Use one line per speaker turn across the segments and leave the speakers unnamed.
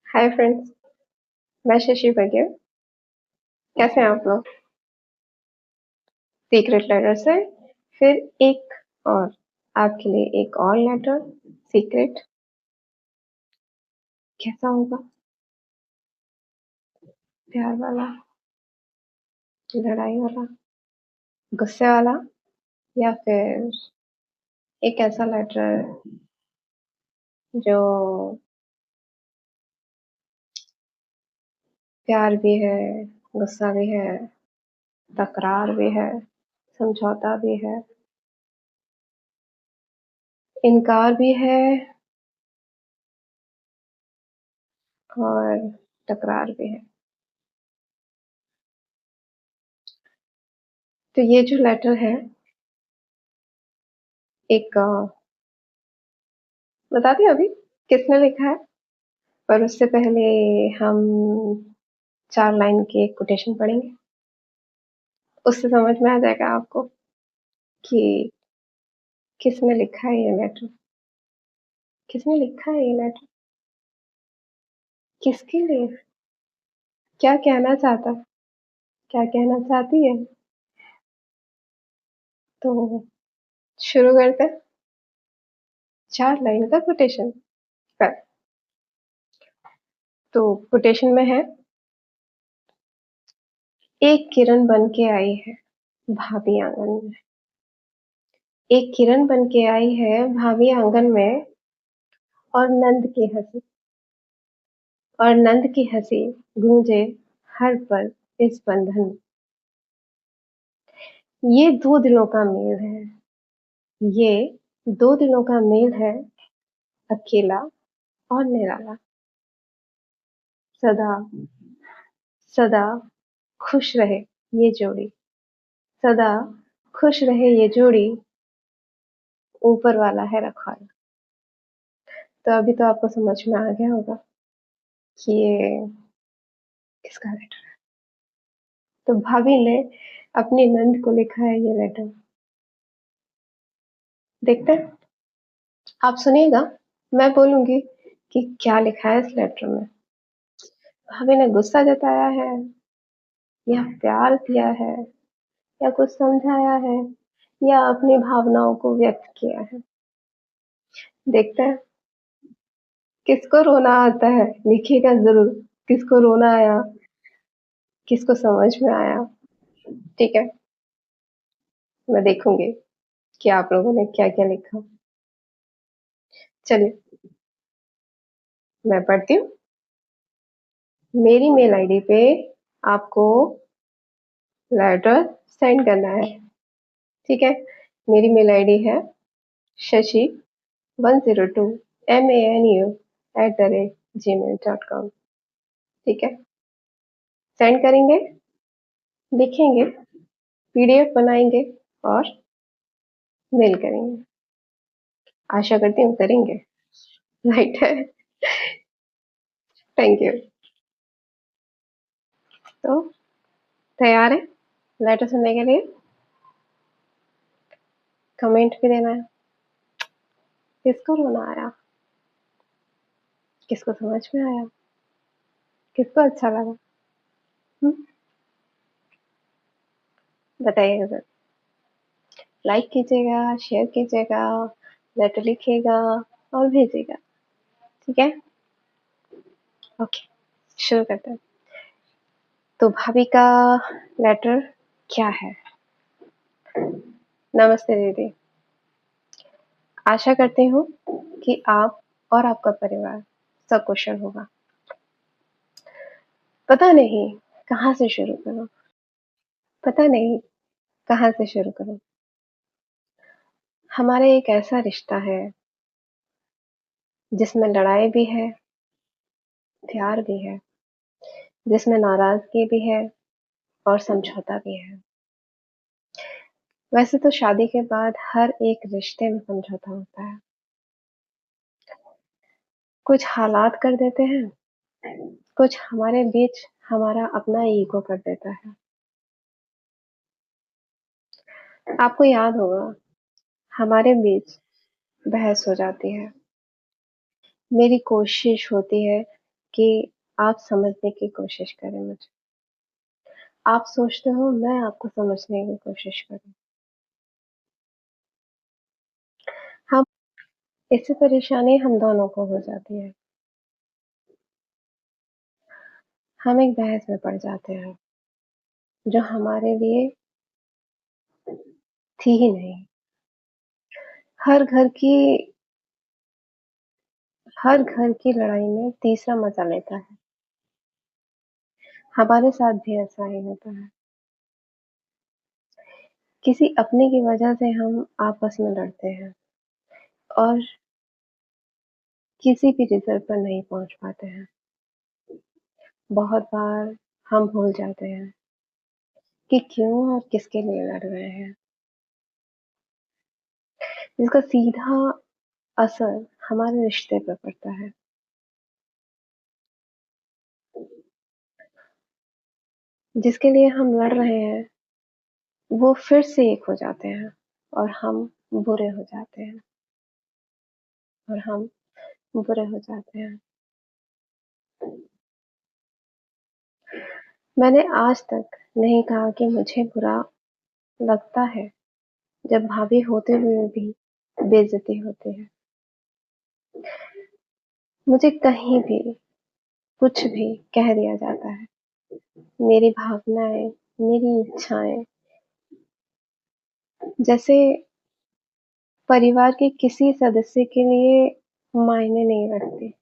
Hi friends. मैं शशि बघेल। कैसे हैं आप लोग? सीक्रेट लेटर से फिर एक और आपके लिए एक और लेटर सीक्रेट। कैसा होगा? प्यार वाला, लड़ाई वाला, गुस्से वाला, या फिर एक ऐसा लेटर जो प्यार भी है, गुस्सा भी है, तकरार भी है, समझौता भी है, इनकार भी है और तकरार भी है। तो ये जो लेटर है, एक बताती हूँ अभी किसने लिखा है, पर उससे पहले हम 4 लाइन की एक कोटेशन पढ़ेंगे। उससे समझ में आ जाएगा आपको कि किसने लिखा है ये लेटर, किसने लिखा है ये लेटर, किसके लिए, क्या कहना चाहता है, क्या कहना चाहती है। तो शुरू करते हैं 4 लाइन का कोटेशन पर। तो कोटेशन में है, एक किरण बन के आई है भाभी आंगन में। एक किरण बन के आई है भाभी आंगन में, और नंद की हंसी, और नंद की हंसी गूंजे हर पल इस बंधन में। ये दो दिलों का मेल है, ये दो दिलों का मेल है, अकेला और निराला। सदा सदा खुश रहे ये जोड़ी, सदा खुश रहे ये जोड़ी, ऊपर वाला है रखवाला। तो अभी तो आपको समझ में आ गया होगा कि ये किसका लेटर है। तो भाभी ने अपनी नंद को लिखा है ये लेटर। देखते हैं, आप सुनिएगा, मैं बोलूंगी कि क्या लिखा है इस लेटर में। भाभी ने गुस्सा जताया है, या प्यार दिया है, या कुछ समझाया है, या अपनी भावनाओं को व्यक्त किया है। देखते हैं किसको रोना आता है, लिखिएगा जरूर किसको रोना आया, किसको समझ में आया। ठीक है, मैं देखूंगी कि आप लोगों ने क्या क्या लिखा। चलिए मैं पढ़ती हूँ। मेरी मेल आईडी पे आपको लेटर सेंड करना है। ठीक है, मेरी मेल आईडी है shashi102manu@gmail.com। ठीक है, सेंड करेंगे, लिखेंगे, पीडीएफ बनाएंगे और मेल करेंगे। आशा करती हूँ करेंगे। राइट है। Thank you. तो तैयार है लेटर सुनने के लिए? कमेंट भी देना है, किसको रोना आया, किसको समझ में आया, किसको अच्छा लगा। हम्म, बताइएगा सर। लाइक कीजिएगा, शेयर कीजिएगा, लेटर लिखिएगा और भेजिएगा। ठीक है, ओके, शुरू करते हैं। तो भाभी का लेटर क्या है? नमस्ते दीदी, आशा करती हूँ कि आप और आपका परिवार सकुशल होगा। पता नहीं कहाँ से शुरू करूँ, पता नहीं कहाँ से शुरू करूँ। हमारा एक ऐसा रिश्ता है जिसमें लड़ाई भी है, प्यार भी है, जिसमें नाराजगी भी है और समझौता भी है। वैसे तो शादी के बाद हर एक रिश्ते में समझौता होता है। कुछ हालात कर देते हैं, कुछ हमारे बीच हमारा अपना ईगो कर देता है। आपको याद होगा, हमारे बीच बहस हो जाती है। मेरी कोशिश होती है कि आप समझने की कोशिश करें मुझे। आप सोचते हो मैं आपको समझने की कोशिश करूँ। हम इससे परेशानी हम दोनों को हो जाती है। हम एक बहस में पड़ जाते हैं, जो हमारे लिए थी ही नहीं। हर घर की हर घर की लड़ाई में तीसरा मज़ा लेता है। हमारे साथ भी ऐसा ही होता है। किसी अपने की वजह से हम आपस में लड़ते हैं और किसी भी रिज़ल्ट पर नहीं पहुँच पाते हैं। बहुत बार हम भूल जाते हैं कि क्यों और किसके लिए लड़ रहे हैं। इसका सीधा असर हमारे रिश्ते पे पड़ता है। जिसके लिए हम लड़ रहे हैं, वो फिर से एक हो जाते हैं और हम बुरे हो जाते हैं और हम बुरे हो जाते हैं। मैंने आज तक नहीं कहा कि मुझे बुरा लगता है जब भाभी होते हुए भी बेइज्जती होती है। मुझे कहीं भी कुछ भी कह दिया जाता है। मेरी भावनाएँ, मेरी इच्छाएँ जैसे परिवार के किसी सदस्य के लिए मायने नहीं रखती।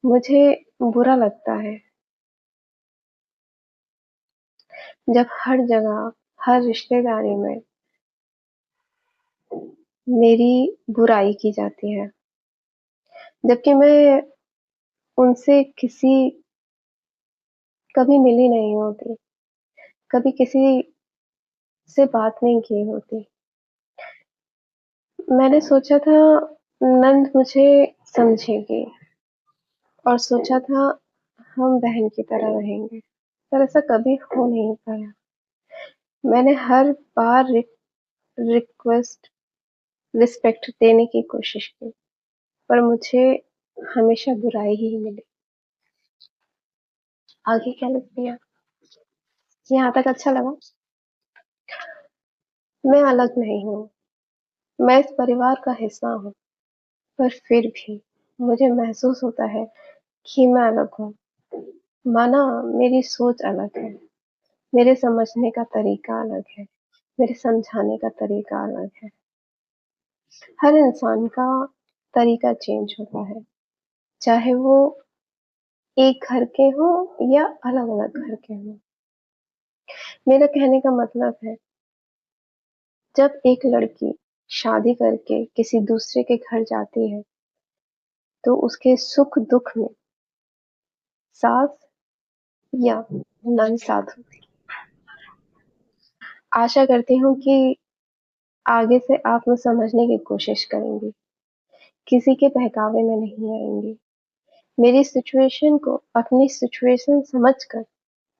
मुझे बुरा लगता है जब हर जगह, हर रिश्तेदारी में मेरी बुराई की जाती है, जबकि मैं उनसे कभी मिली नहीं होती, कभी किसी से बात नहीं की होती। मैंने सोचा था नंद मुझे समझेगी और सोचा था हम बहन की तरह रहेंगे, पर ऐसा कभी हो नहीं पाया। मैंने हर बार रिक्वेस्ट रिस्पेक्ट देने की कोशिश की, पर मुझे हमेशा बुराई ही मिली। आगे क्या लिखती है? यहाँ तक अच्छा लगा? मैं अलग नहीं हूँ, मैं इस परिवार का हिस्सा हूँ, पर फिर भी मुझे महसूस होता है कि मैं अलग हूँ। माना मेरी सोच अलग है, मेरे समझने का तरीका अलग है, मेरे समझाने का तरीका अलग है। हर इंसान का तरीका चेंज होता है, चाहे वो एक घर के हों या अलग-अलग घर के हों। मेरा कहने का मतलब है, जब एक लड़की शादी करके किसी दूसरे के घर जाती है, तो उसके सुख-दुख में सास या नंद साथ होती है। आशा करती हूँ कि आगे से आप मुझे समझने की कोशिश करेंगी, किसी के बहकावे में नहीं आएँगी। मेरी सिचुएशन को अपनी सिचुएशन समझकर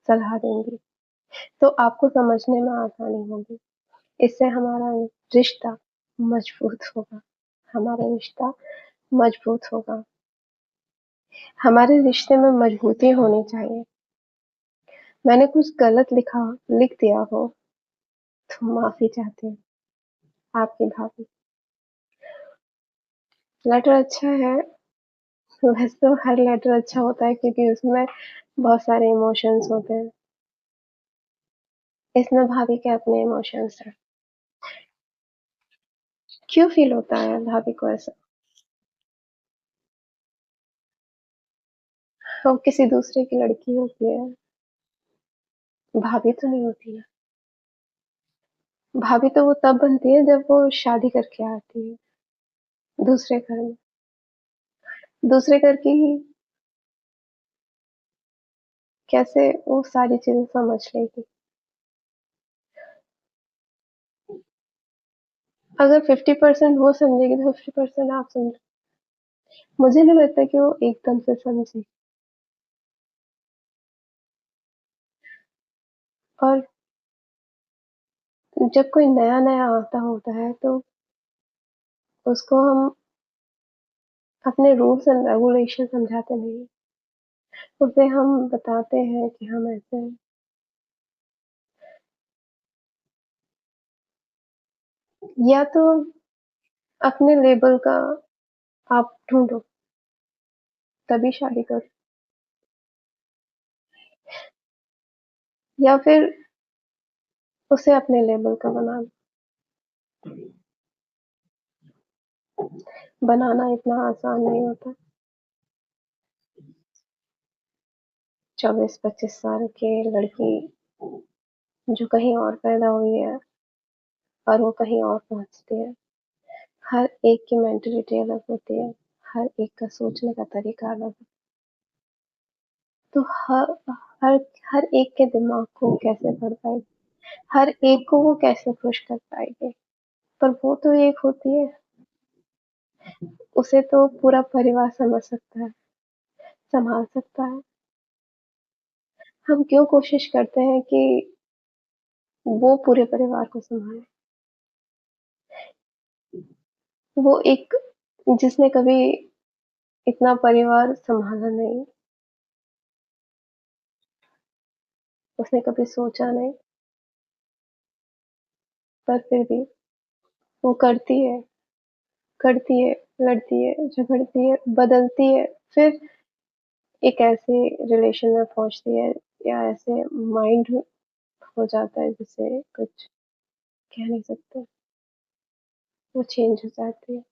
सलाह देंगी, तो आपको समझने में आसानी होगी। इससे हमारा रिश्ता मजबूत होगा, हमारा रिश्ता मजबूत होगा। हमारे रिश्ते में मजबूती होनी चाहिए। मैंने कुछ गलत लिख दिया हो, तो माफ़ी चाहती हूँ, आपकी भाभी। लेटर अच्छा है, वैसे तो हर लेटर अच्छा होता है क्योंकि उसमें बहुत सारे इमोशंस होते हैं। इसमें भाभी के अपने इमोशंस हैं। क्यों फ़ील होता है भाभी को ऐसा? वो किसी दूसरे की लड़की होती है, भाभी तो नहीं होती ना। भाभी तो वो तब बनती है जब वो शादी करके आती है, दूसरे घर में। दूसरे घर की कैसे वो सारी चीज़ें समझ लेगी। अगर 50% वो समझेगी तो 50% आप समझो। मुझे नहीं लगता कि वो एकदम से समझेगी। और जब कोई नया-नया आता होता है तो उसको हम अपने रूल्स एंड रेगुलेशन समझाते नहीं, उसे हम बताते हैं कि हम ऐसे हैं। या तो अपने लेबल का आप ढूंढो, तभी शादी करो, या फिर उसे अपने लेबल का बना लो। बनाना इतना आसान नहीं होता। 24-25 साल की लड़की जो कहीं और पैदा हुई है और वो कहीं और पहुंचती है, हर एक की मेंटेलिटी अलग होती है, हर एक का सोचने का तरीका अलग है। तो हर हर हर एक के दिमाग को कैसे पढ़ पाएगी, हर एक को वो कैसे खुश कर पाएगी। पर वो तो एक होती है, उसे तो पूरा परिवार समझ सकता है, संभाल सकता है। हम क्यों कोशिश करते हैं कि वो पूरे परिवार को संभाले। वो एक जिसने कभी इतना परिवार संभाला नहीं, उसने कभी सोचा नहीं, पर फिर भी वो करती है, लड़ती है, झगड़ती है, बदलती है, फिर एक ऐसे रिलेशन में पहुंचती है या ऐसे माइंड हो जाता है जिसे कुछ कह नहीं सकते। वो चेंज हो जाती है,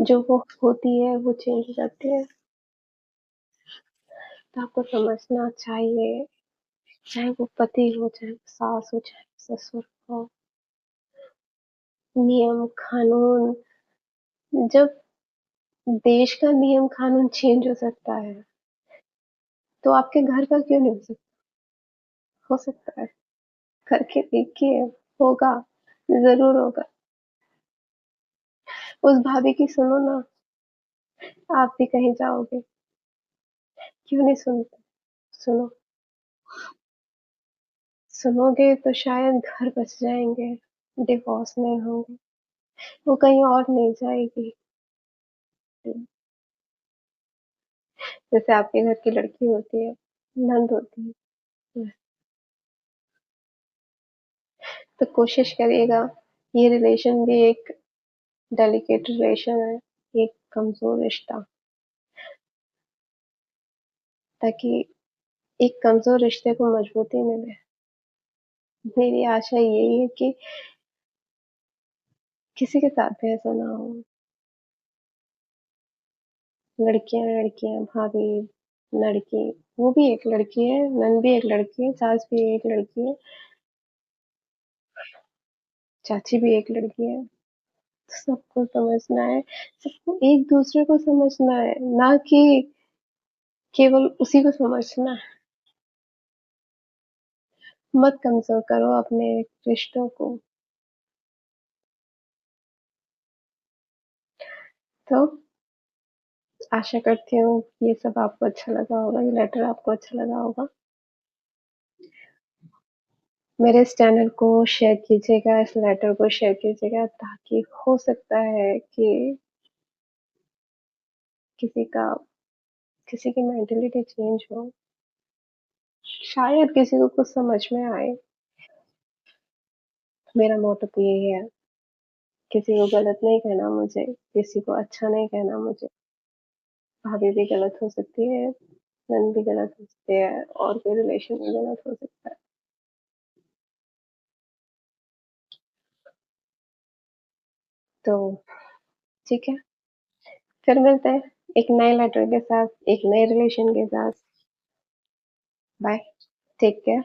जो वो होती है वो चेंज हो जाती है। तो आपको समझना चाहिए, चाहे वो पति हो, चाहे वो सास हो, चाहे ससुर हो, नियम कानून, जब देश का नियम कानून चेंज हो सकता है, तो आपके घर का क्यों नहीं हो सकता? हो सकता है, करके देखिए, होगा, जरूर होगा। उस भाभी की सुनो ना, आप भी कहीं जाओगे, क्यों नहीं सुनते? सुनो, सुनोगे तो शायद घर बच जाएंगे, डिवोर्स नहीं होंगे, वो कहीं और नहीं जाएगी। जैसे आपके घर की लड़की होती है, नंद होती है, तो कोशिश करिएगा, ये रिलेशन भी एक डेलिकेट रिलेशन है, एक कमजोर रिश्ता, ताकि एक कमजोर रिश्ते को मजबूती मिले। मेरी आशा यही है कि किसी के साथ भी ऐसा ना हो। लड़कियां लड़कियां, भाभी लड़की, वो भी एक लड़की है, नंद भी एक लड़की है, सास भी एक लड़की है, चाची भी एक लड़की है। सबको समझना है, सबको एक दूसरे को समझना है, ना कि केवल उसी को समझना है। मत कमजोर करो अपने रिश्तों को। तो आशा करती हूँ ये सब आपको अच्छा लगा होगा, ये लेटर आपको अच्छा लगा होगा। मेरे इस चैनल को शेयर कीजिएगा, इस लेटर को शेयर कीजिएगा, ताकि हो सकता है कि किसी का किसी की मेंटेलिटी चेंज हो, शायद किसी को कुछ समझ में आए। मेरा मोटो तो यही है, किसी को गलत नहीं कहना मुझे, किसी को अच्छा नहीं कहना मुझे। भाभी भी गलत हो सकती है, नंद भी गलत हो सकते हैं, और कोई रिलेशन भी गलत हो सकता है। तो ठीक है, फिर मिलते हैं एक नए लेटर के साथ, एक नए रिलेशन के साथ। Bye, take care.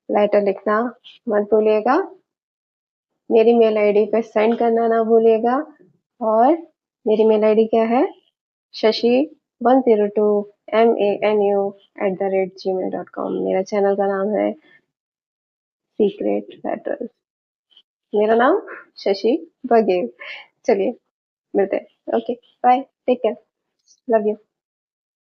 लेटर लिखना मत भूलिएगा, मेरी मेल आईडी पे सेंड करना ना भूलिएगा। और मेरी मेल आईडी क्या है? shashi102manu@gmail.com। मेरा चैनल का नाम है सीक्रेट लेटर्स। मेरा नाम शशि बघेल। चलिए, मिलते हैं। Okay, bye, take care, love you.